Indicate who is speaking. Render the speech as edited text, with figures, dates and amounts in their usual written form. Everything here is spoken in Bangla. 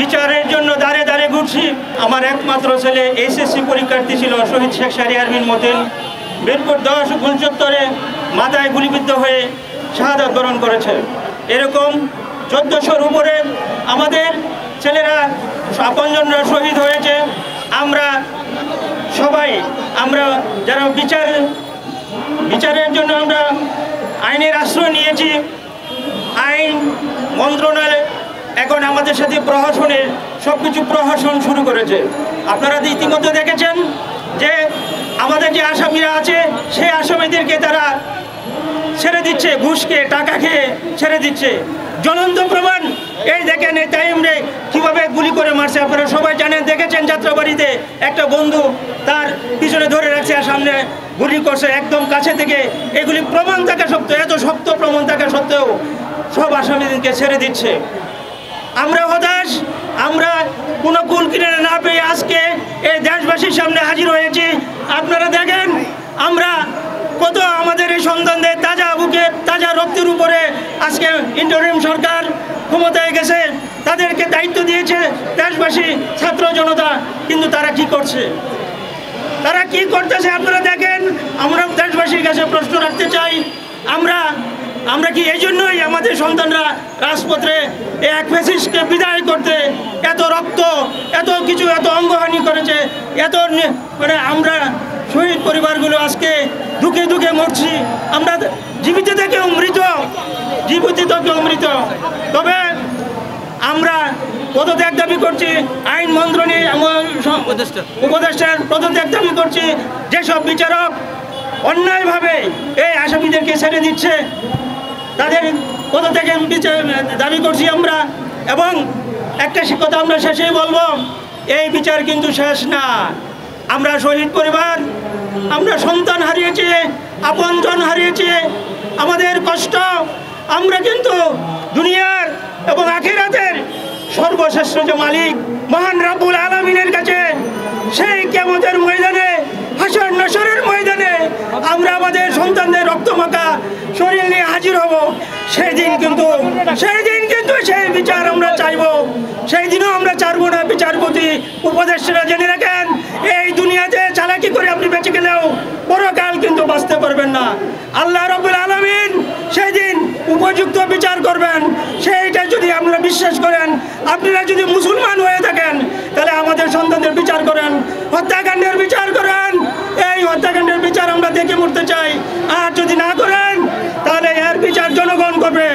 Speaker 1: বিচারের জন্য দাঁড়ে দাঁড়ে ঘুরছি। আমার একমাত্র ছেলে এসএসসি পরীক্ষার্থী ছিল, শহীদ শেখ শাহরিয়ার বিন মতিন বীরপুর 10 গুল চত্বরে মাথায় গুলিবিদ্ধ হয়ে শাহাদাত বরণ করেছে। এরকম 1400-র উপরে আমাদের ছেলেরা আপনজনরা শহীদ হয়েছে। আমরা সবাই যারা বিচারের জন্য আমরা আইনের আশ্রয় নিয়েছি। আইন মন্ত্রণালয় এখন আমাদের সাথে প্রহসনের সবকিছু প্রহসন শুরু করেছে। আপনারা ইতিমধ্যে দেখেছেন যে আমাদের যে আসামিরা আছে সেই আসামিদেরকে তারা ছেড়ে দিচ্ছে, ঘুষকে টাকা খেয়ে ছেড়ে দিচ্ছে। জ্বলন্ত প্রমাণ এই দেখেন, এই তাইমরে কিভাবে গুলি করে মারছে। আপনারা সবাই জানেন, দেখেছেন যাত্রাবাড়িতে একটা বন্ধু তার পিছনে ধরে রাখছে আর সামনে গুলি করছে একদম কাছে থেকে। এগুলি প্রমাণ থাকা সত্ত্বেও, এত শক্ত প্রমাণ থাকা সত্ত্বেও সব আসামিদেরকে ছেড়ে দিচ্ছে। আমরা হতাশ, আমরা কোনো কুল কিনারা না পেয়ে আজকে এই দেশবাসীর সামনে হাজির হয়েছি। আপনারা দেখেন আমরা কত আমাদের এই সন্তানদের তাজা বুকে তাজা রক্তের উপরে আজকে ইন্টারিম সরকার ক্ষমতায় গেছে, তাদেরকে দায়িত্ব দিয়েছে দেশবাসী ছাত্র জনতা, কিন্তু তারা কি করছে, তারা কি করতেছে আপনারা দেখেন। আমরা দেশবাসীর কাছে প্রশ্ন রাখতে চাই, আমরা কি এই জন্যই আমাদের সন্তানরা রাজপথে এক ফ্যাসিস্টকে বিদায় করতে এত রক্ত, এত কিছু, এত অঙ্গহানি করেছে, এত মানে আমরা শহীদ পরিবারগুলো আজকে দুঃখে দুঃখে মরছি। আমরা জীবিত থেকেও মৃত, তবে আমরা পদত্যাগ দাবি করছি, আইন মন্ত্রণালয় উপদেষ্টার পদত্যাগ দাবি করছি। যেসব বিচারক অন্যায়ভাবে এই আসামিদেরকে ছেড়ে দিচ্ছে তাদের পদত্যাগের দাবি করছি আমরা। এবং একটা কথা আমরা শেষেই বলবো, এই বিচার কিন্তু শেষ না। আমরা শহীদ পরিবার, আমরা সন্তান হারিয়েছি, আপনজন হারিয়েছি, আমাদের কষ্ট আমরা কিন্তু দুনিয়ার এবং আখিরাতের সর্বশ্রেষ্ঠ যে মালিক মহান রব্বুল আলামিনের কাছে সেই কিয়ামতের ময়দানে, হাসর নাসরের ময়দানে আমরা আমাদের সন্তানদের রক্তমাখা শরীর নিয়ে হাজির হব। সেই দিন কিন্তু সেই বিচার আমরা চাইব। সেই দিনও আমরা চাইব না। বিচারপতি উপদেষ্টারা জেনে রাখেন, এই দুনিয়াতে চালাকি করে আপনি বেঁচে গেলেও পরকাল কিন্তু বাঁচতে পারবেন না। আল্লাহ রাব্বুল আলামিন সেই দিন উপযুক্ত বিচার করবেন। সেইটা যদি আপনারা বিশ্বাস করেন, আপনারা যদি মুসলমান হয়ে থাকেন, তাহলে আমাদের সন্তানদের বিচার করেন, হত্যাকাণ্ডের বিচার করেন। এই হত্যাকাণ্ডের বিচার আমরা দেখে মরতে চাই। আর যদি না করেন তাহলে এর বিচার জনগণ করবে।